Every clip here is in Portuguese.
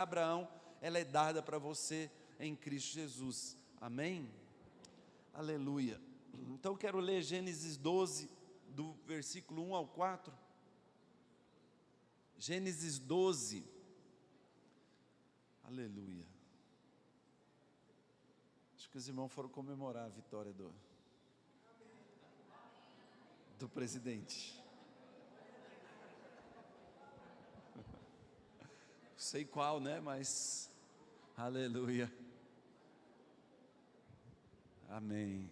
Abraão, ela é dada para você em Cristo Jesus, amém? Aleluia. Então eu quero ler Gênesis 12, do versículo 1 ao 4, Gênesis 12, aleluia. Acho que os irmãos foram comemorar a vitória do presidente. Sei qual, né? Mas, aleluia. Amém.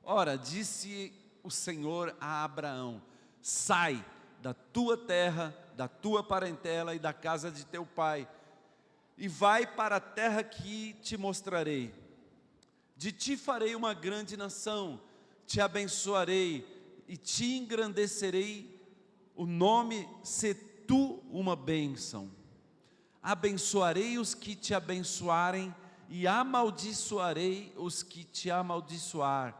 Ora, disse o Senhor a Abraão: sai da tua terra, da tua parentela e da casa de teu pai, e vai para a terra que te mostrarei. De ti farei uma grande nação, te abençoarei e te engrandecerei o nome, se tu uma bênção. Abençoarei os que te abençoarem e amaldiçoarei os que te amaldiçoarem.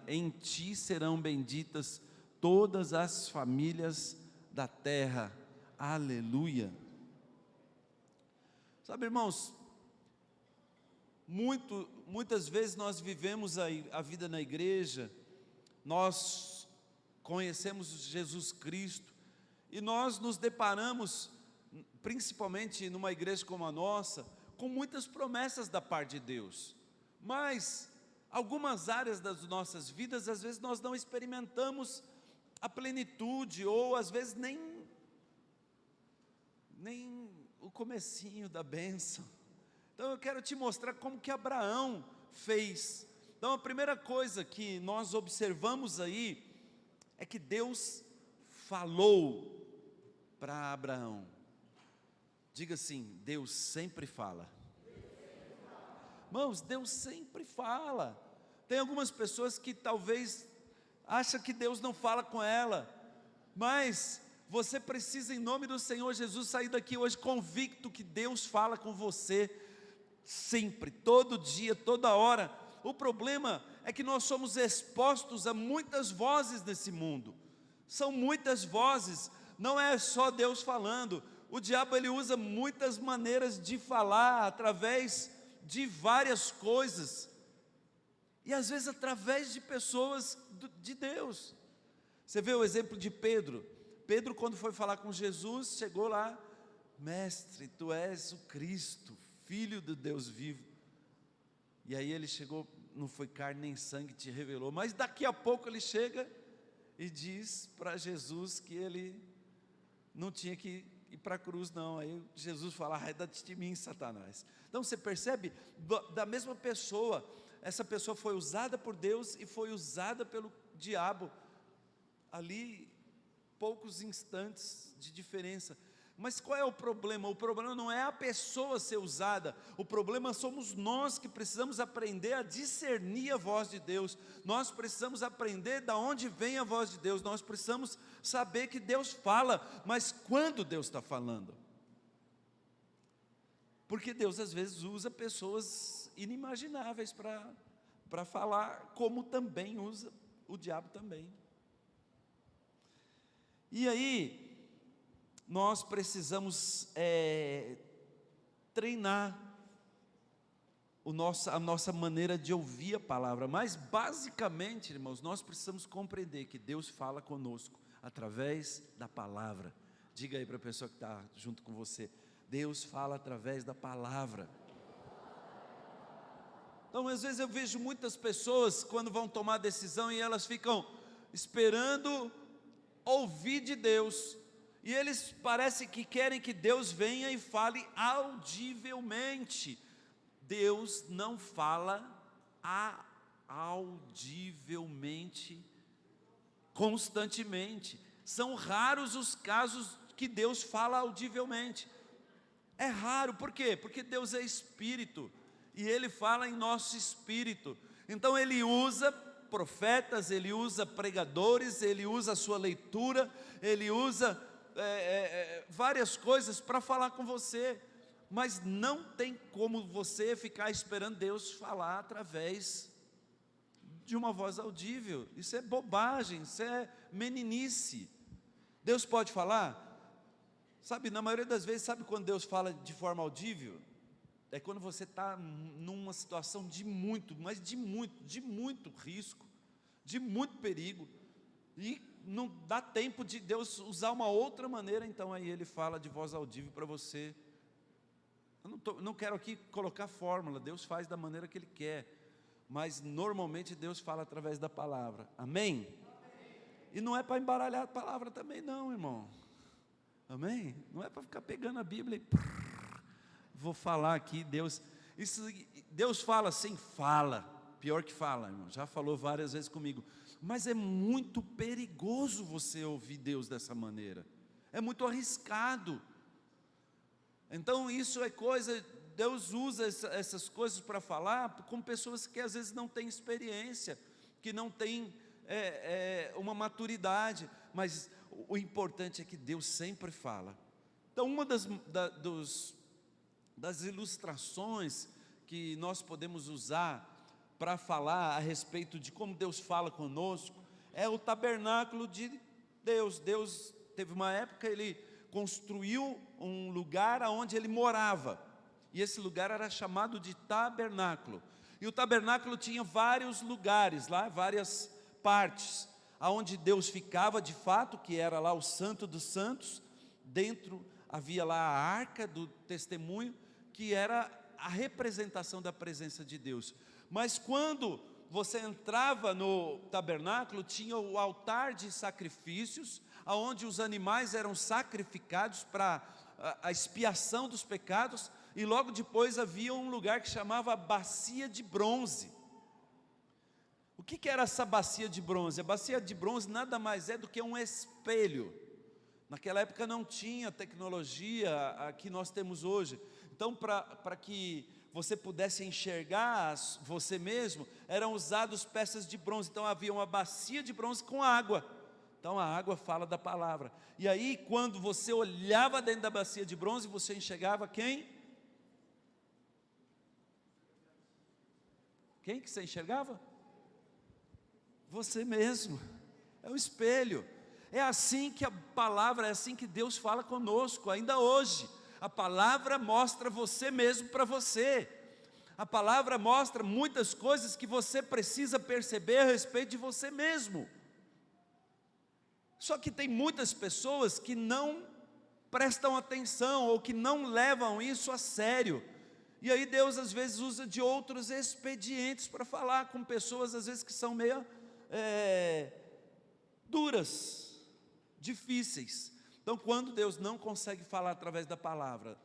Em ti serão benditas todas as famílias da terra. Aleluia. Sabe, irmãos, muitas vezes nós vivemos a vida na igreja, nós conhecemos Jesus Cristo e nós nos deparamos, principalmente numa igreja como a nossa, com muitas promessas da parte de Deus, mas algumas áreas das nossas vidas, às vezes nós não experimentamos a plenitude, ou às vezes nem o comecinho da bênção. Então eu quero te mostrar como que Abraão fez. Então a primeira coisa que nós observamos aí, é que Deus falou para Abraão. Diga assim: Deus sempre fala. Irmãos, Deus sempre fala. Tem algumas pessoas que talvez acham que Deus não fala com ela, mas você precisa, em nome do Senhor Jesus, sair daqui hoje convicto que Deus fala com você, sempre, todo dia, toda hora. O problema é que nós somos expostos a muitas vozes nesse mundo, são muitas vozes, não é só Deus falando. O diabo, ele usa muitas maneiras de falar, através de várias coisas, e às vezes através de pessoas de Deus. Você vê o exemplo de Pedro. Pedro, quando foi falar com Jesus, chegou lá: mestre, tu és o Cristo, filho do Deus vivo. E aí ele chegou: não foi carne nem sangue que te revelou. Mas daqui a pouco ele chega e diz para Jesus que ele não tinha que ir para a cruz não. Aí Jesus fala: arreda-te de mim, Satanás. Então você percebe, da mesma pessoa, essa pessoa foi usada por Deus e foi usada pelo diabo, ali poucos instantes de diferença. Mas qual é o problema? O problema não é a pessoa ser usada, o problema somos nós, que precisamos aprender a discernir a voz de Deus. Nós precisamos aprender de onde vem a voz de Deus. Nós precisamos saber que Deus fala, mas quando Deus está falando? Porque Deus às vezes usa pessoas inimagináveis para falar, como também usa o diabo também. E aí nós precisamos treinar a nossa maneira de ouvir a palavra. Mas basicamente, irmãos, nós precisamos compreender que Deus fala conosco através da palavra. Diga aí para a pessoa que está junto com você: Deus fala através da palavra. Então às vezes eu vejo muitas pessoas quando vão tomar decisão, e elas ficam esperando ouvir de Deus, e eles parecem que querem que Deus venha e fale audivelmente. Deus não fala audivelmente, constantemente. São raros os casos que Deus fala audivelmente. É raro, por quê? Porque Deus é Espírito, e Ele fala em nosso espírito. Então Ele usa profetas, Ele usa pregadores, Ele usa a sua leitura, Ele usa várias coisas para falar com você. Mas não tem como você ficar esperando Deus falar através de uma voz audível. Isso é bobagem, isso é meninice. Deus pode falar? Sabe, na maioria das vezes, sabe quando Deus fala de forma audível? É quando você está numa situação de muito, mas de muito risco, de muito perigo, e não dá tempo de Deus usar uma outra maneira, então aí Ele fala de voz audível para você. Eu não quero aqui colocar fórmula, Deus faz da maneira que Ele quer, mas normalmente Deus fala através da palavra, amém? E não é para embaralhar a palavra também não, irmão, amém? Não é para ficar pegando a Bíblia e vou falar aqui, Deus fala assim, fala, pior que fala, irmão, já falou várias vezes comigo, mas é muito perigoso você ouvir Deus dessa maneira, é muito arriscado. Então isso é coisa, Deus usa essas coisas para falar com pessoas que às vezes não têm experiência, que não têm uma maturidade, mas o importante é que Deus sempre fala. Então uma das ilustrações que nós podemos usar para falar a respeito de como Deus fala conosco, é o tabernáculo de Deus. Deus teve uma época, Ele construiu um lugar onde Ele morava, e esse lugar era chamado de tabernáculo, e o tabernáculo tinha vários lugares lá, várias partes, aonde Deus ficava de fato, que era lá o Santo dos Santos, dentro havia lá a Arca do Testemunho, que era a representação da presença de Deus. Mas quando você entrava no tabernáculo, tinha o altar de sacrifícios, aonde os animais eram sacrificados para a expiação dos pecados, e logo depois havia um lugar que chamava bacia de bronze. O que era essa bacia de bronze? A bacia de bronze nada mais é do que um espelho. Naquela época não tinha tecnologia a que nós temos hoje. Então, para que você pudesse enxergar você mesmo, eram usadas peças de bronze. Então havia uma bacia de bronze com água. Então a água fala da palavra. E aí quando você olhava dentro da bacia de bronze, você enxergava quem? Quem que você enxergava? Você mesmo. É um espelho. É assim que a palavra, é assim que Deus fala conosco, ainda hoje. A palavra mostra você mesmo para você. A palavra mostra muitas coisas que você precisa perceber a respeito de você mesmo. Só que tem muitas pessoas que não prestam atenção, ou que não levam isso a sério. E aí Deus às vezes usa de outros expedientes para falar com pessoas às vezes que são meio duras, difíceis. Então quando Deus não consegue falar através da palavra,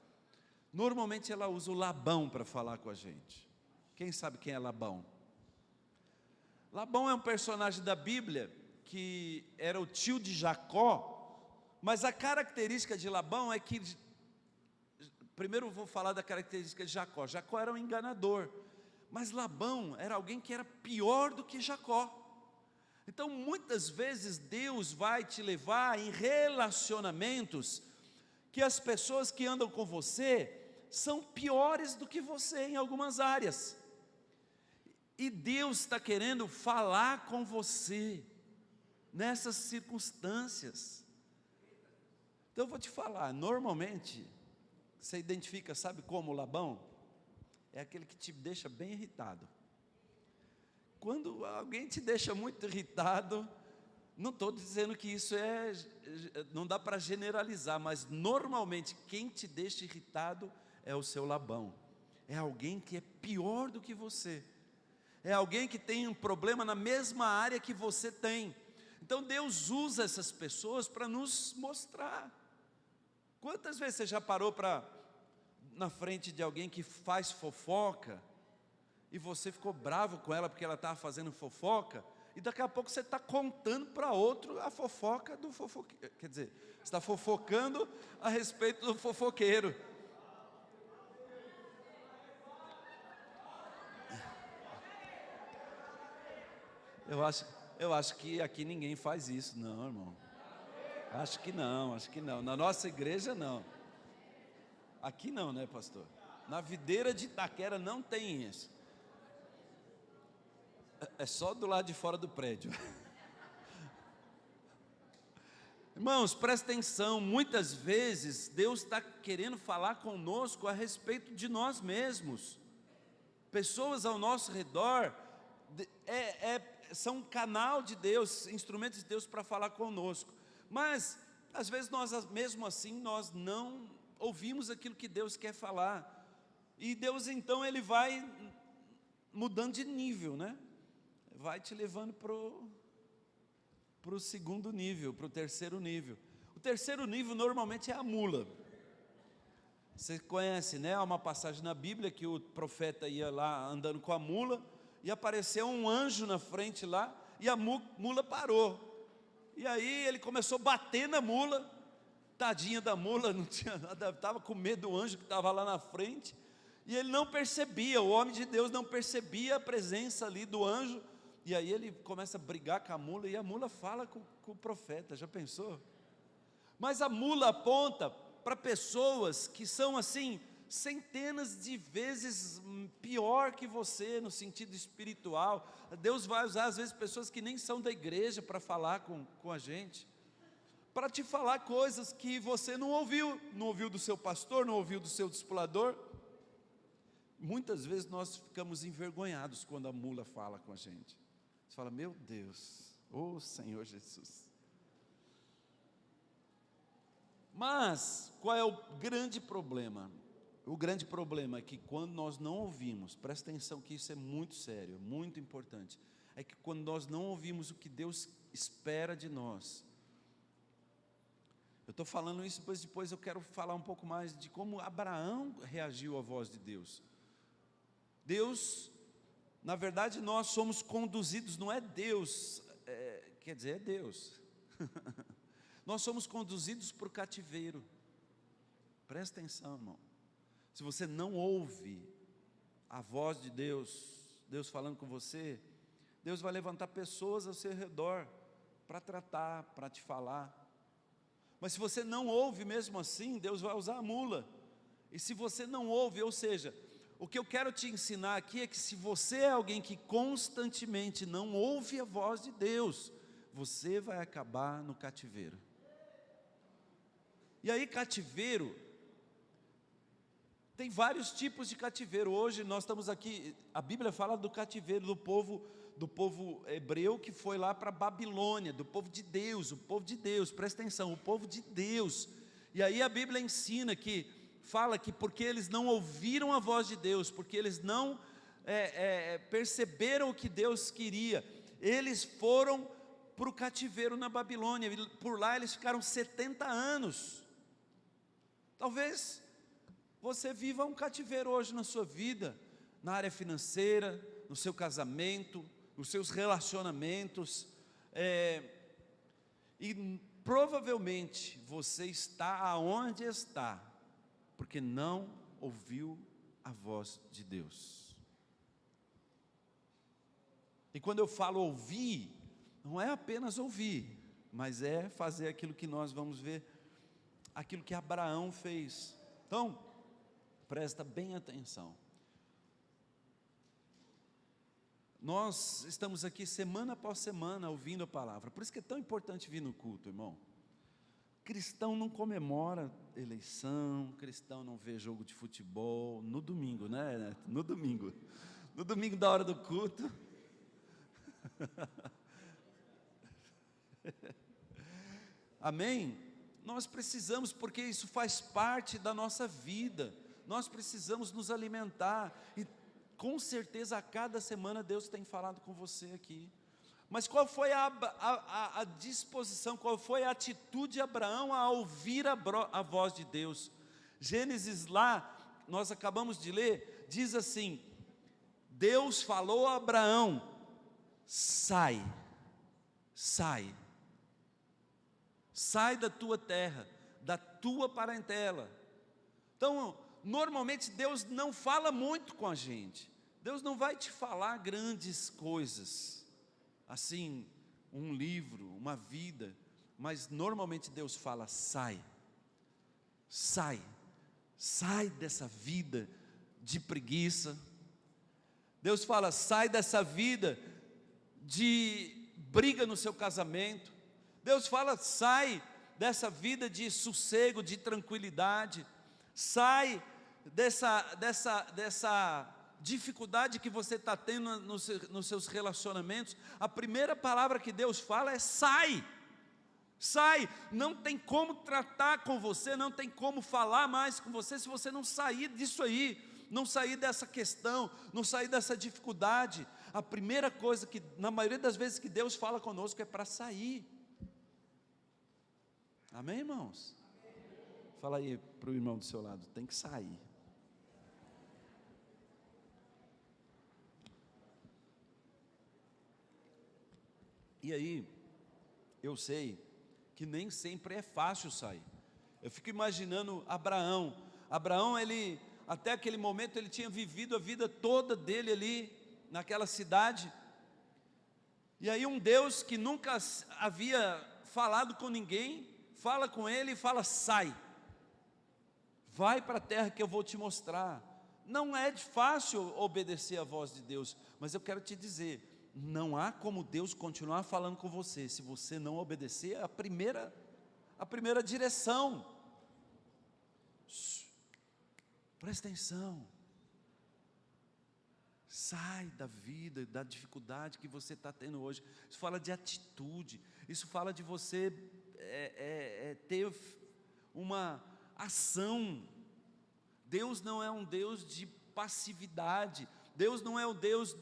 normalmente ela usa o Labão para falar com a gente. Quem sabe quem é Labão? Labão é um personagem da Bíblia que era o tio de Jacó, mas a característica de Labão é que, primeiro eu vou falar da característica de Jacó. Jacó era um enganador, mas Labão era alguém que era pior do que Jacó. Então muitas vezes Deus vai te levar em relacionamentos que as pessoas que andam com você são piores do que você em algumas áreas, e Deus está querendo falar com você nessas circunstâncias. Então eu vou te falar, normalmente você identifica, sabe como Labão? É aquele que te deixa bem irritado. Quando alguém te deixa muito irritado, não estou dizendo que isso não dá para generalizar, mas normalmente quem te deixa irritado é o seu Labão. É alguém que é pior do que você. É alguém que tem um problema na mesma área que você tem. Então Deus usa essas pessoas para nos mostrar. Quantas vezes você já parou na frente de alguém que faz fofoca, e você ficou bravo com ela porque ela estava fazendo fofoca, e daqui a pouco você está contando para outro a fofoca do fofoqueiro, quer dizer, você está fofocando a respeito do fofoqueiro. Eu acho que aqui ninguém faz isso, não, irmão. Acho que não. Na nossa igreja, não. Aqui não, né, pastor? Na videira de Itaquera não tem isso. É só do lado de fora do prédio. Irmãos, presta atenção, muitas vezes Deus está querendo falar conosco a respeito de nós mesmos. Pessoas ao nosso redor são um canal de Deus, instrumentos de Deus para falar conosco. Mas, às vezes, mesmo assim, nós não ouvimos aquilo que Deus quer falar. E Deus, então, Ele vai mudando de nível, né? Vai te levando para o segundo nível, para o terceiro nível. O terceiro nível, normalmente, é a mula. Você conhece, né? Há uma passagem na Bíblia que o profeta ia lá andando com a mula e apareceu um anjo na frente lá e a mula parou. E aí ele começou a bater na mula, tadinha da mula, não tinha nada, estava com medo do anjo que estava lá na frente, e ele não percebia, o homem de Deus não percebia a presença ali do anjo, e aí ele começa a brigar com a mula, e a mula fala com o profeta, já pensou? Mas a mula aponta para pessoas que são assim, centenas de vezes pior que você no sentido espiritual. Deus vai usar às vezes pessoas que nem são da igreja para falar com a gente, para te falar coisas que você não ouviu do seu pastor, não ouviu do seu discipulador. Muitas vezes nós ficamos envergonhados quando a mula fala com a gente. Você fala, meu Deus, ô Senhor Jesus. Mas, qual é o grande problema? O grande problema é que quando nós não ouvimos, presta atenção que isso é muito sério, muito importante, é que quando nós não ouvimos o que Deus espera de nós, eu estou falando isso, pois depois eu quero falar um pouco mais de como Abraão reagiu à voz de Deus. Deus, na verdade nós somos conduzidos, não é Deus, quer dizer, é Deus, nós somos conduzidos para o cativeiro, presta atenção, irmão. Se você não ouve a voz de Deus, Deus falando com você, Deus vai levantar pessoas ao seu redor para tratar, para te falar. Mas se você não ouve mesmo assim, Deus vai usar a mula. E se você não ouve, ou seja, o que eu quero te ensinar aqui é que se você é alguém que constantemente não ouve a voz de Deus, você vai acabar no cativeiro. E aí cativeiro, tem vários tipos de cativeiro. Hoje nós estamos aqui, a Bíblia fala do cativeiro do povo hebreu que foi lá para a Babilônia, do povo de Deus, o povo de Deus, presta atenção, o povo de Deus. E aí a Bíblia ensina que, fala que porque eles não ouviram a voz de Deus, porque eles não perceberam o que Deus queria, eles foram para o cativeiro na Babilônia, por lá eles ficaram 70 anos, talvez você viva um cativeiro hoje na sua vida, na área financeira, no seu casamento, nos seus relacionamentos, e provavelmente você está aonde está, porque não ouviu a voz de Deus. E quando eu falo ouvir, não é apenas ouvir, mas é fazer aquilo que nós vamos ver, aquilo que Abraão fez. Então, presta bem atenção. Nós estamos aqui semana após semana ouvindo a palavra, por isso que é tão importante vir no culto, irmão. Cristão não comemora eleição, cristão não vê jogo de futebol, no domingo, né? No domingo da hora do culto. Amém? Nós precisamos, porque isso faz parte da nossa vida, nós precisamos nos alimentar, e com certeza a cada semana Deus tem falado com você aqui. Mas qual foi a disposição, qual foi a atitude de Abraão a ouvir a voz de Deus? Gênesis lá, nós acabamos de ler, diz assim, Deus falou a Abraão, sai da tua terra, da tua parentela. Então, normalmente Deus não fala muito com a gente, Deus não vai te falar grandes coisas, assim, um livro, uma vida, mas normalmente Deus fala, sai dessa vida de preguiça. Deus fala, sai dessa vida de briga no seu casamento. Deus fala, sai dessa vida de sossego, de tranquilidade, sai dessa dificuldade que você está tendo nos seus relacionamentos. A primeira palavra que Deus fala é sai. Sai, não tem como tratar com você, não tem como falar mais com você se você não sair disso aí, não sair dessa questão, não sair dessa dificuldade. A primeira coisa que, na maioria das vezes que Deus fala conosco, é para sair. Amém, irmãos? Fala aí para o irmão do seu lado, tem que sair. E aí, eu sei que nem sempre é fácil sair. Eu fico imaginando Abraão. Abraão, ele, até aquele momento, ele tinha vivido a vida toda dele ali, naquela cidade. E aí um Deus que nunca havia falado com ninguém, fala com ele e fala: sai, vai para a terra que eu vou te mostrar. Não é fácil obedecer a voz de Deus, mas eu quero te dizer, não há como Deus continuar falando com você, se você não obedecer a primeira direção. Presta atenção, sai da vida, da dificuldade que você está tendo hoje. Isso fala de atitude, isso fala de você ter uma ação. Deus não é um Deus de passividade, Deus não é o Deus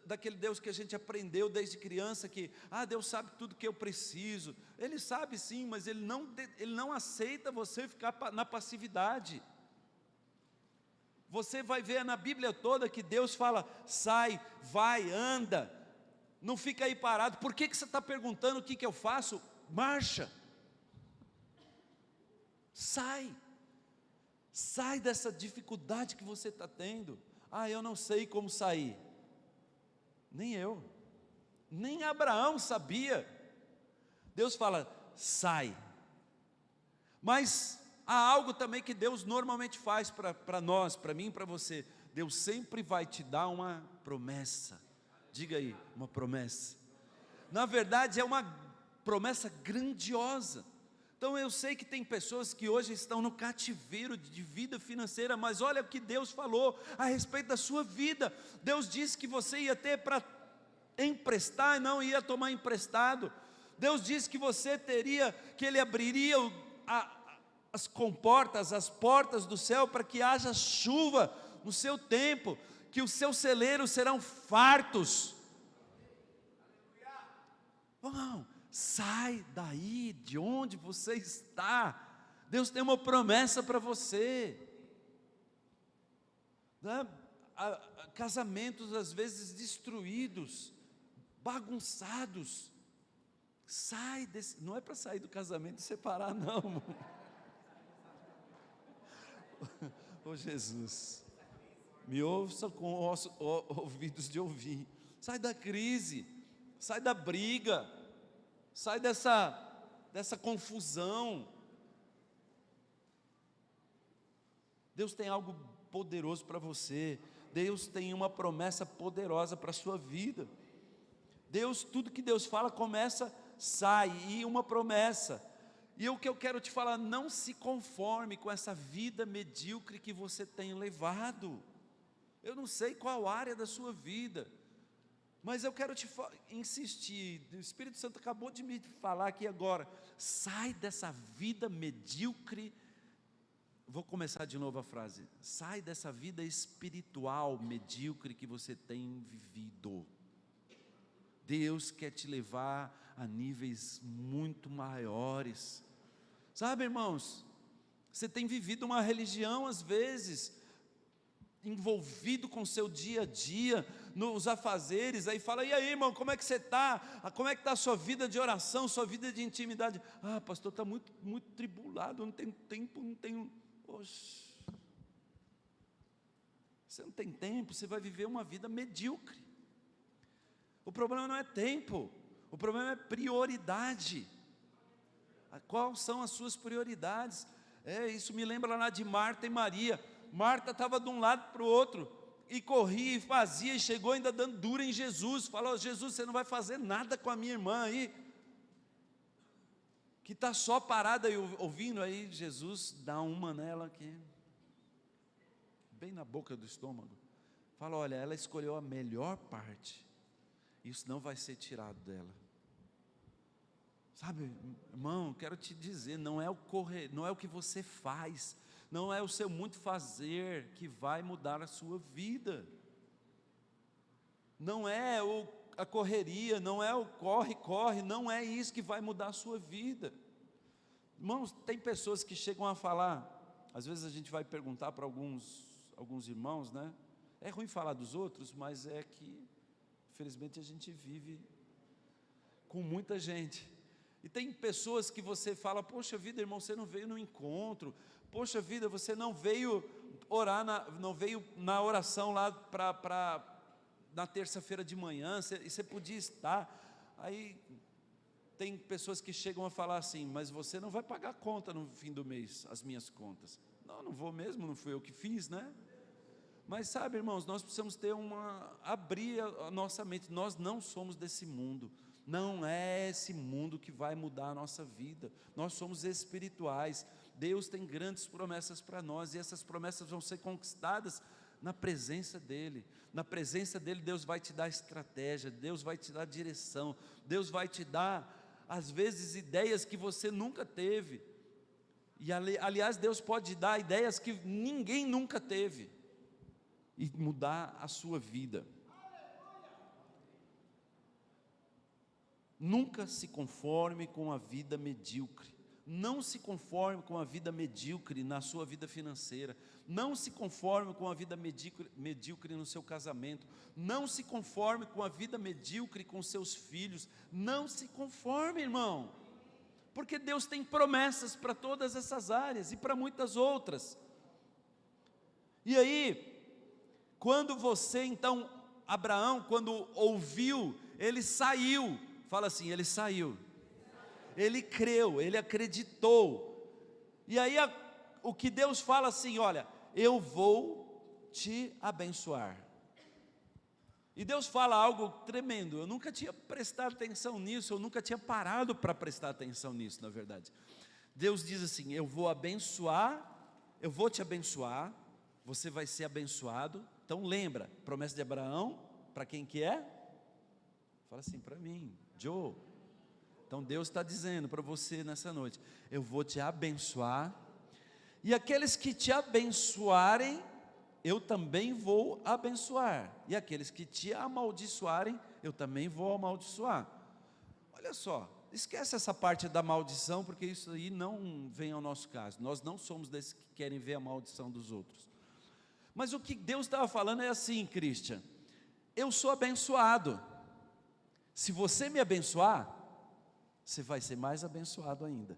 daquele Deus que a gente aprendeu desde criança, que Deus sabe tudo que eu preciso. Ele sabe sim, mas Ele não aceita você ficar na passividade. Você vai ver na Bíblia toda que Deus fala: sai, vai, anda, não fica aí parado. Por que você está perguntando o que eu faço? Marcha, sai dessa dificuldade que você está tendo. Eu não sei como sair. Nem eu, nem Abraão sabia. Deus fala: sai. Mas há algo também que Deus normalmente faz para nós, para mim e para você. Deus sempre vai te dar uma promessa. Diga aí, uma promessa. Na verdade é uma promessa grandiosa. Então eu sei que tem pessoas que hoje estão no cativeiro de vida financeira, mas olha o que Deus falou a respeito da sua vida. Deus disse que você ia ter para emprestar e não ia tomar emprestado. Deus disse que você teria, que Ele abriria as comportas, as portas do céu para que haja chuva no seu tempo, que os seus celeiros serão fartos. Não, sai daí de onde você está. Deus tem uma promessa para você. Casamentos às vezes destruídos, bagunçados. Sai desse, não é para sair do casamento e separar não. Ô Jesus, me ouça com ouvidos de ouvir. Sai da crise, sai da briga, sai dessa confusão. Deus tem algo poderoso para você. Deus tem uma promessa poderosa para a sua vida. Deus, tudo que Deus fala começa, sai, e uma promessa. E o que eu quero te falar, não se conforme com essa vida medíocre que você tem levado. Eu não sei qual área da sua vida, mas eu quero te insistir. O Espírito Santo acabou de me falar aqui agora: sai dessa vida medíocre. Vou começar de novo a frase: sai dessa vida espiritual medíocre que você tem vivido. Deus quer te levar a níveis muito maiores. Sabe, irmãos, você tem vivido uma religião às vezes, envolvido com o seu dia a dia, nos afazeres, aí fala: e aí, irmão, como é que você está? Como é que está a sua vida de oração, sua vida de intimidade? Pastor, está muito tribulado, não tenho tempo, não tenho... Poxa, você não tem tempo, você vai viver uma vida medíocre. O problema não é tempo, o problema é prioridade. Quais são as suas prioridades? Isso me lembra lá de Marta e Maria. Marta estava de um lado para o outro, e corria e fazia, e chegou ainda dando dura em Jesus, falou: Jesus, você não vai fazer nada com a minha irmã aí. que está só parada e ouvindo, aí Jesus dá uma nela aqui, bem na boca do estômago, fala: olha, ela escolheu a melhor parte, isso não vai ser tirado dela. Sabe, irmão, quero te dizer, não é o que você faz, não é o seu muito fazer que vai mudar a sua vida, não é a correria, não é o corre, não é isso que vai mudar a sua vida. Irmãos, tem pessoas que chegam a falar, às vezes a gente vai perguntar para alguns irmãos, né? É ruim falar dos outros, mas é que, infelizmente, a gente vive com muita gente. E tem pessoas que você fala: poxa vida, irmão, você não veio no encontro, poxa vida, você não veio orar, não veio na oração lá na terça-feira de manhã, você podia estar. Aí tem pessoas que chegam a falar assim: mas você não vai pagar conta no fim do mês, as minhas contas. Não vou mesmo, não fui eu que fiz, né? Mas sabe, irmãos, nós precisamos abrir a nossa mente. Nós não somos desse mundo, não é esse mundo que vai mudar a nossa vida, nós somos espirituais. Deus tem grandes promessas para nós, e essas promessas vão ser conquistadas na presença dEle. Na presença dEle, Deus vai te dar estratégia, Deus vai te dar direção, Deus vai te dar, às vezes, ideias que você nunca teve, e aliás, Deus pode dar ideias que ninguém nunca teve, e mudar a sua vida. Nunca se conforme com a vida medíocre. Não se conforme com a vida medíocre na sua vida financeira. Não se conforme com a vida medíocre no seu casamento. Não se conforme com a vida medíocre com seus filhos. Não se conforme, irmão. Porque Deus tem promessas para todas essas áreas e para muitas outras. E aí, quando você, então, Abraão, quando ouviu, ele saiu. Fala assim: ele saiu, ele creu, ele acreditou. E aí o que Deus fala assim: olha, eu vou te abençoar. E Deus fala algo tremendo. Eu nunca tinha prestado atenção nisso, eu nunca tinha parado para prestar atenção nisso, na verdade. Deus diz assim: eu vou te abençoar, você vai ser abençoado. Então lembra, promessa de Abraão, para quem que é? Fala assim: para mim, Joe. Então Deus está dizendo para você nessa noite: eu vou te abençoar, e aqueles que te abençoarem, eu também vou abençoar, e aqueles que te amaldiçoarem, eu também vou amaldiçoar. Olha só, esquece essa parte da maldição, porque isso aí não vem ao nosso caso. Nós não somos desses que querem ver a maldição dos outros. Mas o que Deus estava falando é assim: Christian, eu sou abençoado. Se você me abençoar, você vai ser mais abençoado ainda.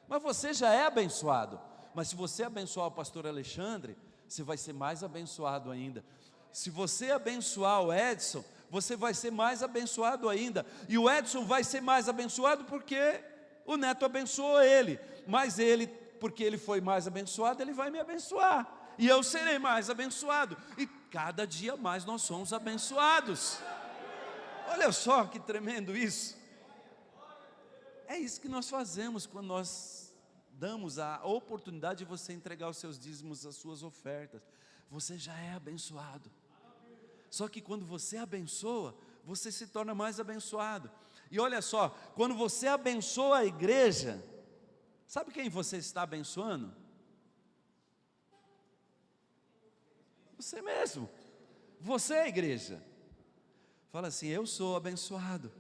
Mas você já é abençoado. Mas se você abençoar o pastor Alexandre, você vai ser mais abençoado ainda. Se você abençoar o Edson, você vai ser mais abençoado ainda. E o Edson vai ser mais abençoado porque o Neto abençoou ele. Mas ele, porque ele foi mais abençoado, ele vai me abençoar. E eu serei mais abençoado. E cada dia mais nós somos abençoados. Olha só que tremendo isso. É isso que nós fazemos quando nós damos a oportunidade de você entregar os seus dízimos, as suas ofertas. Você já é abençoado. Só que quando você abençoa, você se torna mais abençoado. E olha só, quando você abençoa a igreja, sabe quem você está abençoando? Você mesmo. Você é a igreja. Fala assim: eu sou abençoado.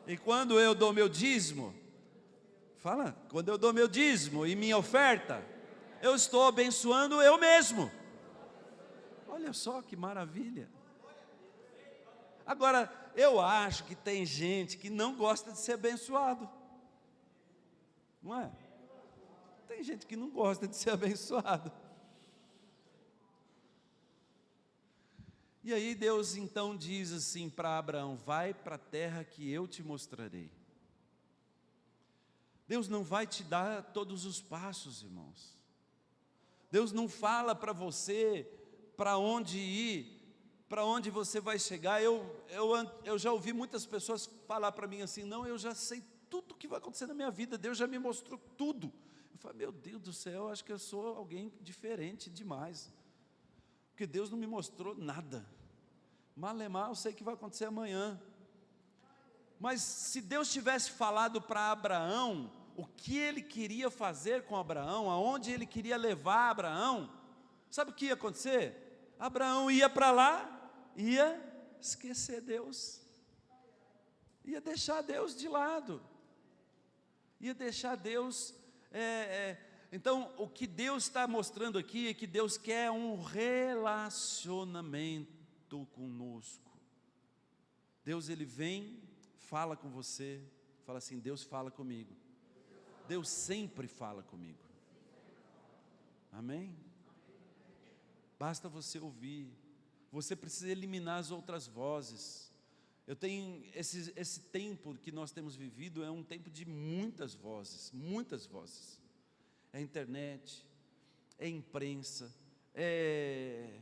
E quando eu dou meu dízimo, quando eu dou meu dízimo e minha oferta, eu estou abençoando eu mesmo. Olha só que maravilha. Agora, eu acho que tem gente que não gosta de ser abençoado. Não é? Tem gente que não gosta de ser abençoado. E aí Deus então diz assim para Abraão: vai para a terra que eu te mostrarei. Deus não vai te dar todos os passos, irmãos. Deus não fala para você para onde ir, para onde você vai chegar. Eu já ouvi muitas pessoas falar para mim assim: não, eu já sei tudo que vai acontecer na minha vida, Deus já me mostrou tudo. Eu falei, meu Deus do céu, acho que eu sou alguém diferente demais, porque Deus não me mostrou nada. Malemar, eu sei que vai acontecer amanhã. Mas se Deus tivesse falado para Abraão o que Ele queria fazer com Abraão, aonde Ele queria levar Abraão, sabe o que ia acontecer? Abraão ia para lá, ia esquecer Deus, ia deixar Deus de lado, ia deixar Deus. Então, o que Deus está mostrando aqui é que Deus quer um relacionamento conosco. Deus, Ele vem, fala com você, fala assim, Deus fala comigo. Deus sempre fala comigo. Amém? Basta você ouvir. Você precisa eliminar as outras vozes. Eu tenho esse tempo que nós temos vivido é um tempo de muitas vozes, muitas vozes. É internet, é imprensa, é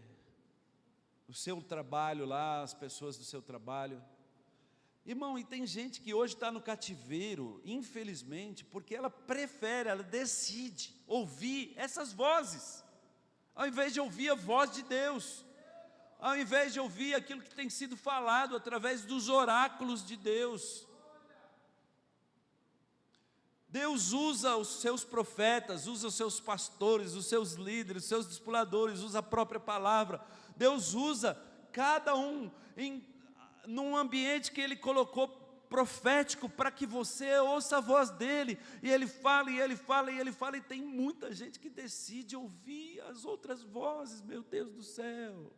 o seu trabalho lá, as pessoas do seu trabalho. Irmão, e tem gente que hoje está no cativeiro, infelizmente, porque ela prefere, ela decide ouvir essas vozes, ao invés de ouvir a voz de Deus, ao invés de ouvir aquilo que tem sido falado através dos oráculos de Deus. Deus usa os seus profetas, usa os seus pastores, os seus líderes, os seus discipuladores, usa a própria palavra. Deus usa cada um num ambiente que Ele colocou profético, para que você ouça a voz dEle, e Ele fala, e Ele fala, e Ele fala, e tem muita gente que decide ouvir as outras vozes, meu Deus do céu.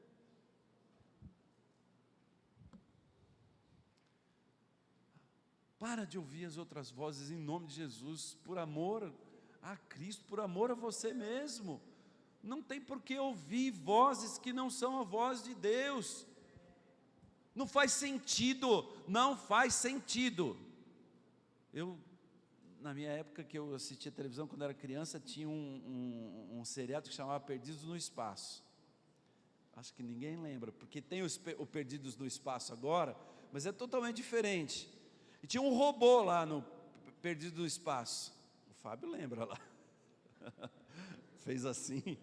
Para de ouvir as outras vozes em nome de Jesus, por amor a Cristo, por amor a você mesmo. Não tem por que ouvir vozes que não são a voz de Deus. Não faz sentido, não faz sentido. Na minha época que eu assistia televisão, quando era criança, tinha um seriado que chamava Perdidos no Espaço. Acho que ninguém lembra, porque tem o Perdidos no Espaço agora, mas é totalmente diferente. E tinha um robô lá no Perdidos no Espaço. O Fábio lembra lá. Fez assim.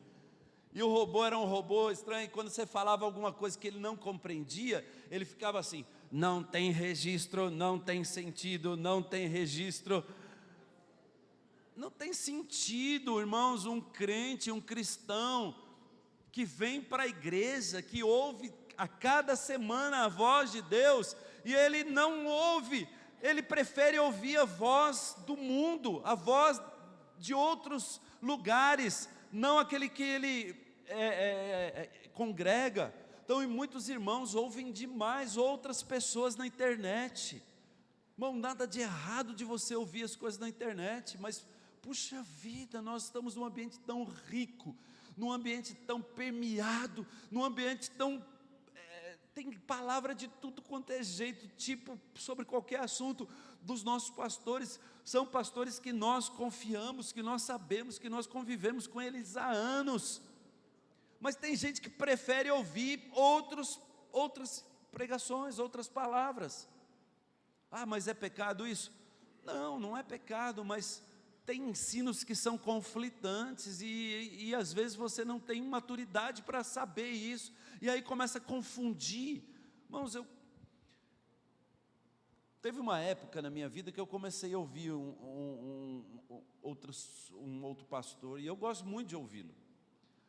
E o robô era um robô estranho, e quando você falava alguma coisa que ele não compreendia, ele ficava assim, não tem registro, não tem sentido, não tem registro. Não tem sentido, irmãos, um crente, um cristão, que vem para a igreja, que ouve a cada semana a voz de Deus, e ele não ouve, ele prefere ouvir a voz do mundo, a voz de outros lugares, não aquele que ele congrega. Então, e muitos irmãos ouvem demais outras pessoas na internet. Irmão, nada de errado de você ouvir as coisas na internet, mas, puxa vida, nós estamos num ambiente tão rico, num ambiente tão permeado, num ambiente tão... tem palavra de tudo quanto é jeito, tipo, sobre qualquer assunto. Dos nossos pastores, são pastores que nós confiamos, que nós sabemos, que nós convivemos com eles há anos, mas tem gente que prefere ouvir outras pregações, outras palavras. Ah, mas é pecado isso? Não, não é pecado, mas tem ensinos que são conflitantes, e às vezes você não tem maturidade para saber isso, e aí começa a confundir. Irmãos, teve uma época na minha vida que eu comecei a ouvir um outro pastor, e eu gosto muito de ouvi-lo,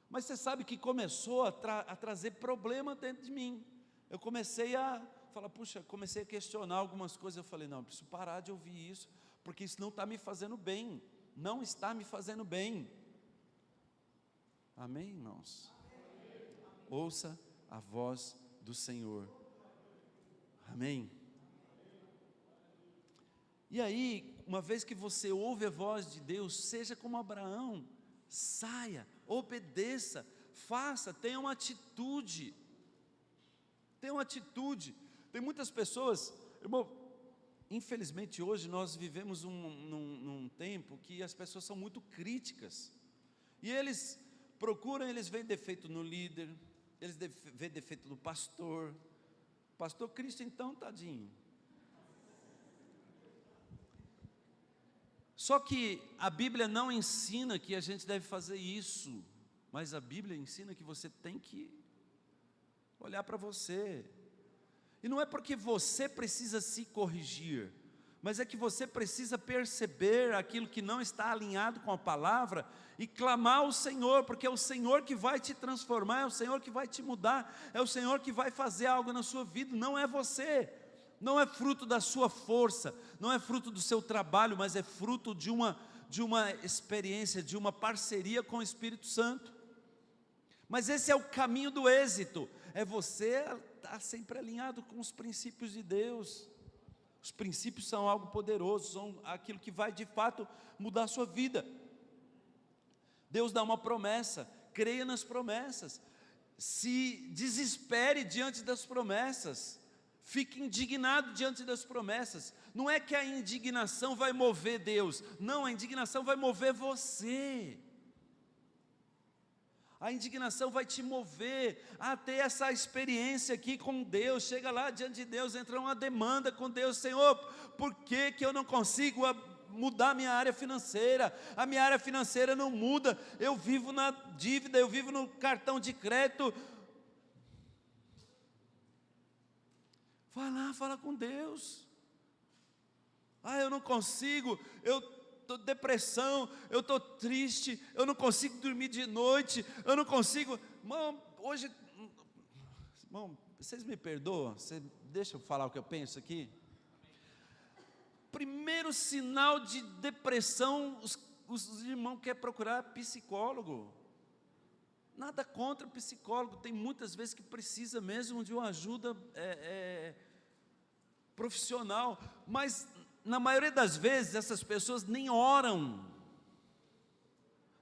mas você sabe que começou a trazer problema dentro de mim. Eu comecei a falar, puxa, comecei a questionar algumas coisas. Eu falei, não, eu preciso parar de ouvir isso, porque isso não está me fazendo bem, não está me fazendo bem. Amém, irmãos? Ouça a voz do Senhor. Amém? E aí, uma vez que você ouve a voz de Deus, seja como Abraão, saia, obedeça, faça, tenha uma atitude. Tenha uma atitude. Tem muitas pessoas, irmão, infelizmente hoje nós vivemos num tempo que as pessoas são muito críticas, e eles veem defeito no líder, eles veem defeito no pastor Cristo, então, tadinho. Só que a Bíblia não ensina que a gente deve fazer isso, mas a Bíblia ensina que você tem que olhar para você. E não é porque você precisa se corrigir, mas é que você precisa perceber aquilo que não está alinhado com a palavra e clamar ao Senhor, porque é o Senhor que vai te transformar, é o Senhor que vai te mudar, é o Senhor que vai fazer algo na sua vida, não é você. Não é fruto da sua força, não é fruto do seu trabalho, mas é fruto de uma experiência, de uma parceria com o Espírito Santo. Mas esse é o caminho do êxito, é você estar sempre alinhado com os princípios de Deus. Os princípios são algo poderoso, são aquilo que vai de fato mudar a sua vida. Deus dá uma promessa, creia nas promessas, se desespere diante das promessas, fique indignado diante das promessas. Não é que a indignação vai mover Deus, não, a indignação vai mover você. A indignação vai te mover a ter essa experiência aqui com Deus. Chega lá diante de Deus, entra uma demanda com Deus: Senhor, por que eu não consigo mudar minha área financeira? A minha área financeira não muda, eu vivo na dívida, eu vivo no cartão de crédito. Vai lá, fala com Deus. Eu não consigo, eu estou com depressão, eu estou triste, eu não consigo dormir de noite, eu não consigo. Irmão, hoje, irmão, vocês me perdoam? Deixa eu falar o que eu penso aqui. Primeiro sinal de depressão, os irmãos querem procurar psicólogo. Nada contra o psicólogo, tem muitas vezes que precisa mesmo de uma ajuda profissional, mas na maioria das vezes essas pessoas nem oram,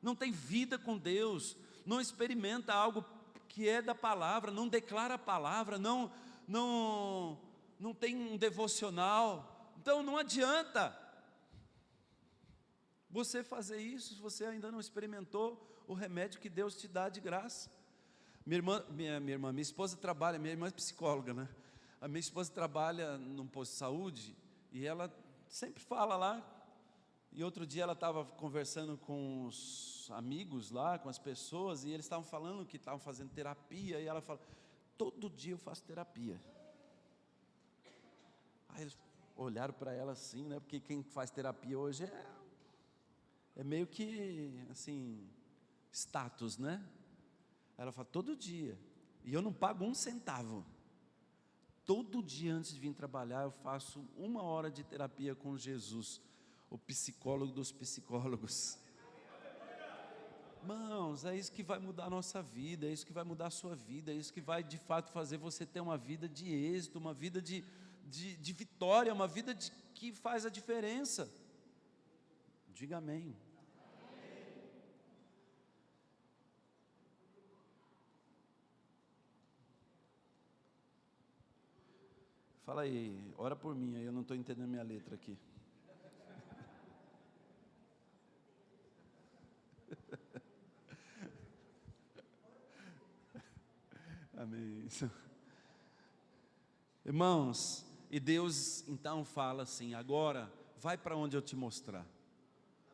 não tem vida com Deus, não experimenta algo que é da palavra, não declara a palavra, não tem um devocional. Então não adianta você fazer isso se você ainda não experimentou o remédio que Deus te dá de graça. Minha esposa trabalha, minha irmã é psicóloga, né? A minha esposa trabalha num posto de saúde e ela sempre fala lá. E outro dia ela estava conversando com os amigos lá, com as pessoas, e eles estavam falando que estavam fazendo terapia, e ela fala: todo dia eu faço terapia. Aí eles olharam para ela assim, né? Porque quem faz terapia hoje é meio que assim, status, né? Ela fala: todo dia, e eu não pago um centavo. Todo dia antes de vir trabalhar eu faço 1 hora de terapia com Jesus, o psicólogo dos psicólogos. Irmãos, é isso que vai mudar a nossa vida, é isso que vai mudar a sua vida, é isso que vai de fato fazer você ter uma vida de êxito, uma vida de vitória, uma vida que faz a diferença. Diga amém. Fala aí, ora por mim, aí eu não estou entendendo minha letra aqui. Amém. Irmãos, e Deus então fala assim: agora vai para onde eu te mostrar.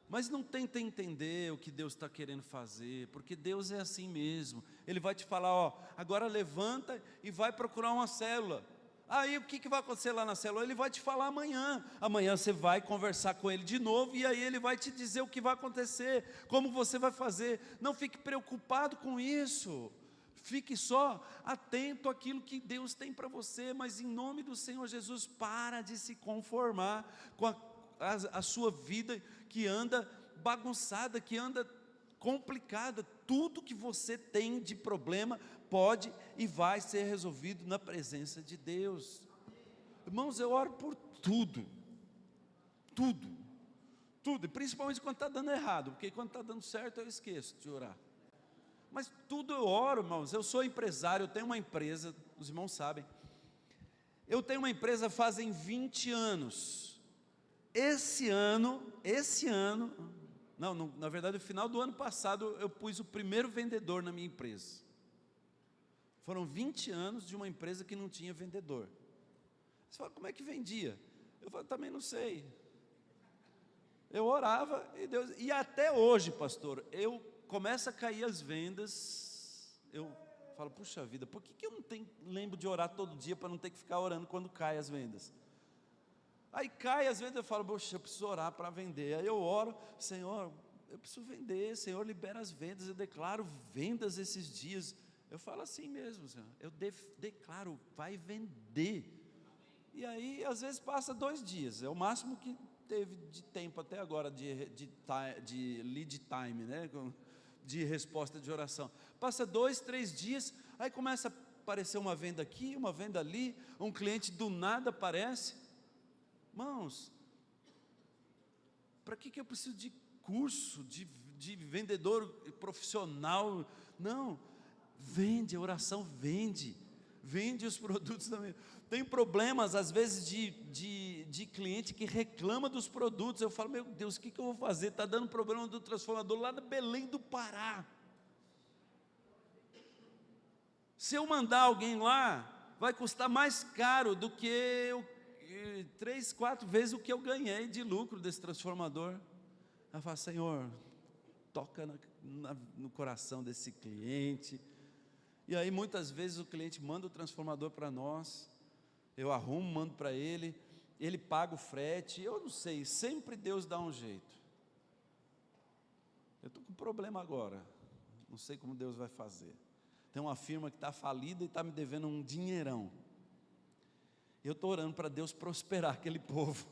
Mas não tenta entender o que Deus está querendo fazer, porque Deus é assim mesmo. Ele vai te falar: agora levanta e vai procurar uma célula. Aí o que vai acontecer lá na célula? Ele vai te falar amanhã. Amanhã você vai conversar com ele de novo, e aí ele vai te dizer o que vai acontecer, como você vai fazer. Não fique preocupado com isso. Fique só atento àquilo que Deus tem para você, mas em nome do Senhor Jesus, para de se conformar com a sua vida que anda bagunçada, que anda complicada. Tudo que você tem de problema pode e vai ser resolvido na presença de Deus. Irmãos, eu oro por tudo, e principalmente quando está dando errado, porque quando está dando certo eu esqueço de orar. Mas tudo eu oro, irmãos. Eu sou empresário, eu tenho uma empresa, os irmãos sabem. Eu tenho uma empresa fazem 20 anos. Esse ano, na verdade, no final do ano passado, eu pus o primeiro vendedor na minha empresa. Foram 20 anos de uma empresa que não tinha vendedor. Você fala: como é que vendia? Eu falo: também não sei. Eu orava e Deus, e até hoje, pastor, eu começo a cair as vendas, eu falo, puxa vida, por que eu não lembro de orar todo dia para não ter que ficar orando quando cai as vendas? Aí cai as vendas, eu falo, poxa, eu preciso orar para vender. Aí eu oro, Senhor, eu preciso vender, Senhor, libera as vendas, eu declaro vendas esses dias. Eu falo assim mesmo, Senhor, eu declaro, vai vender. E aí, às vezes passa 2 dias, é o máximo que teve de tempo até agora, de lead time, né? De resposta de oração. Passa 2, 3 dias, aí começa a aparecer uma venda aqui, uma venda ali, um cliente do nada aparece. Irmãos, para que eu preciso de curso, de vendedor profissional? Não, vende, a oração vende os produtos também. Tem problemas, às vezes, de cliente que reclama dos produtos. Eu falo, meu Deus, o que eu vou fazer? Está dando problema do transformador lá na Belém do Pará. Se eu mandar alguém lá, vai custar mais caro do que 3, 4 vezes o que eu ganhei de lucro desse transformador. Eu falo, Senhor, toca no coração desse cliente. E aí muitas vezes o cliente manda o transformador para nós, eu arrumo, mando para ele paga o frete, eu não sei, sempre Deus dá um jeito. Eu estou com um problema agora, não sei como Deus vai fazer. Tem uma firma que está falida e está me devendo um dinheirão. Eu estou orando para Deus prosperar aquele povo.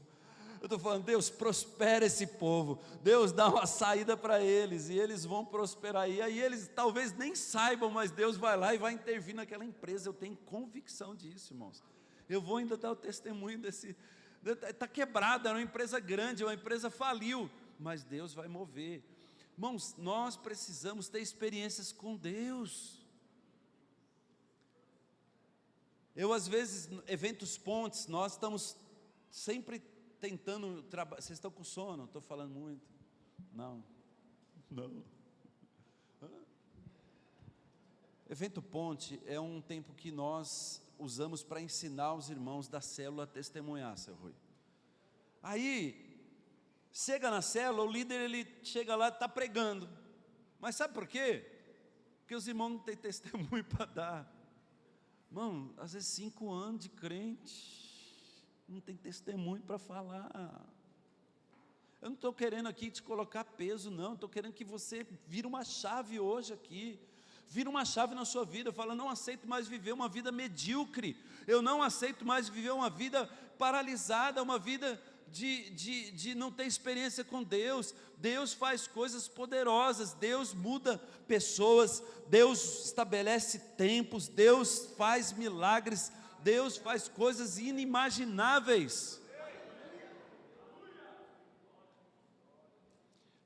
Eu estou falando, Deus, prospera esse povo. Deus dá uma saída para eles, e eles vão prosperar. E aí eles talvez nem saibam, mas Deus vai lá e vai intervir naquela empresa. Eu tenho convicção disso, irmãos. Eu vou ainda dar o testemunho desse... Está quebrada, era uma empresa grande, uma empresa faliu, mas Deus vai mover. Irmãos, nós precisamos ter experiências com Deus. Eu, às vezes, eventos pontes, nós estamos sempre tentando trabalhar. Vocês estão com sono? Estou falando muito? Não. Evento ponte é um tempo que nós usamos para ensinar os irmãos da célula a testemunhar, seu Rui. Aí, chega na célula, o líder, ele chega lá e está pregando. Mas sabe por quê? Porque os irmãos não têm testemunho para dar. Irmão, às vezes 5 anos de crente, não tem testemunho para falar. Eu não estou querendo aqui te colocar peso, não. Estou querendo que você vire uma chave hoje aqui. Vira uma chave na sua vida. Fala, não aceito mais viver uma vida medíocre. Eu não aceito mais viver uma vida paralisada, uma vida de não ter experiência com Deus. Deus faz coisas poderosas, Deus muda pessoas, Deus estabelece tempos, Deus faz milagres, Deus faz coisas inimagináveis.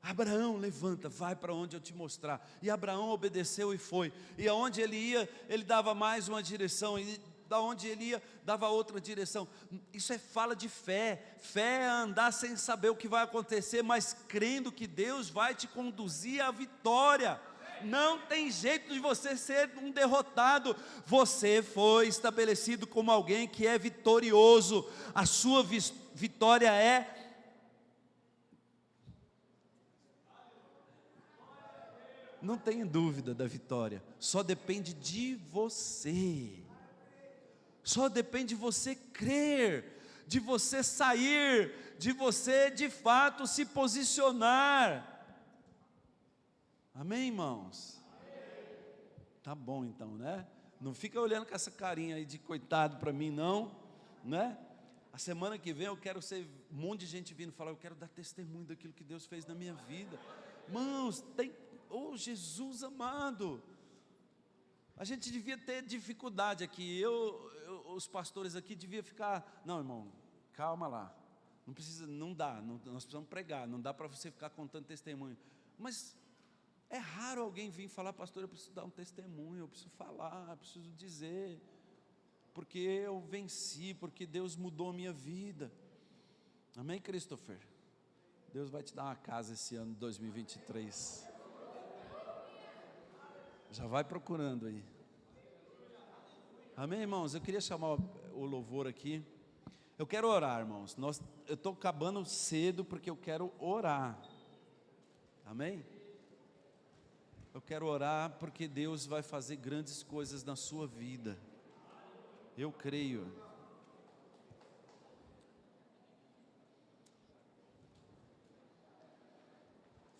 Abraão, levanta, vai para onde eu te mostrar. E Abraão obedeceu e foi. E aonde ele ia, ele dava mais uma direção, e da onde ele ia, dava outra direção. Isso é fala de fé. Fé é andar sem saber o que vai acontecer, mas crendo que Deus vai te conduzir à vitória. Não tem jeito de você ser um derrotado. Você foi estabelecido como alguém que é vitorioso. A sua vitória é... Não tenha dúvida da vitória. Só depende de você. Só depende de você crer, de você sair, de você de fato se posicionar. Amém, irmãos? Tá bom então, né? Não fica olhando com essa carinha aí de coitado para mim não, né? A semana que vem eu quero ser um monte de gente vindo falar, eu quero dar testemunho daquilo que Deus fez na minha vida. Irmãos, oh Jesus amado, a gente devia ter dificuldade aqui, os pastores aqui deviam ficar, não irmão, calma lá, não precisa, não dá, nós precisamos pregar, não dá para você ficar contando testemunho, mas é raro alguém vir falar, pastor, eu preciso dar um testemunho, eu preciso falar, eu preciso dizer, porque eu venci, porque Deus mudou a minha vida. Amém, Christopher? Deus vai te dar uma casa esse ano de 2023. Já vai procurando aí. Amém, irmãos? Eu queria chamar o louvor aqui. Eu quero orar, irmãos. Eu estou acabando cedo porque eu quero orar. Amém? Eu quero orar porque Deus vai fazer grandes coisas na sua vida. Eu creio.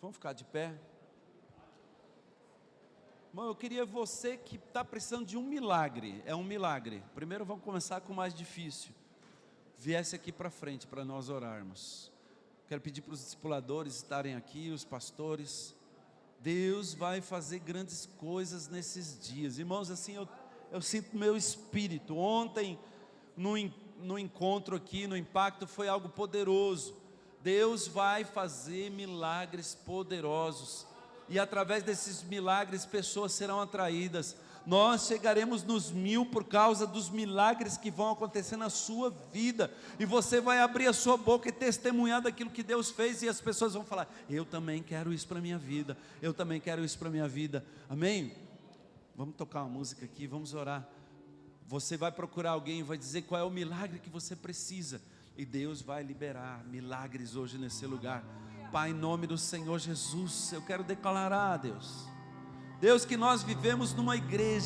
Vamos ficar de pé? Irmão, eu queria você que está precisando de um milagre. É um milagre. Primeiro vamos começar com o mais difícil. Viesse aqui para frente para nós orarmos. Quero pedir para os discipuladores estarem aqui, os pastores. Deus vai fazer grandes coisas nesses dias. Irmãos, assim eu sinto no meu espírito. Ontem, no encontro aqui, no impacto, foi algo poderoso. Deus vai fazer milagres poderosos. E através desses milagres, pessoas serão atraídas. Nós chegaremos nos 1000 por causa dos milagres que vão acontecer na sua vida. E você vai abrir a sua boca e testemunhar daquilo que Deus fez. E as pessoas vão falar: eu também quero isso para a minha vida. Eu também quero isso para a minha vida. Amém? Vamos tocar uma música aqui, vamos orar. Você vai procurar alguém, vai dizer qual é o milagre que você precisa. E Deus vai liberar milagres hoje nesse lugar. Pai, em nome do Senhor Jesus, eu quero declarar, Deus, que nós vivemos numa igreja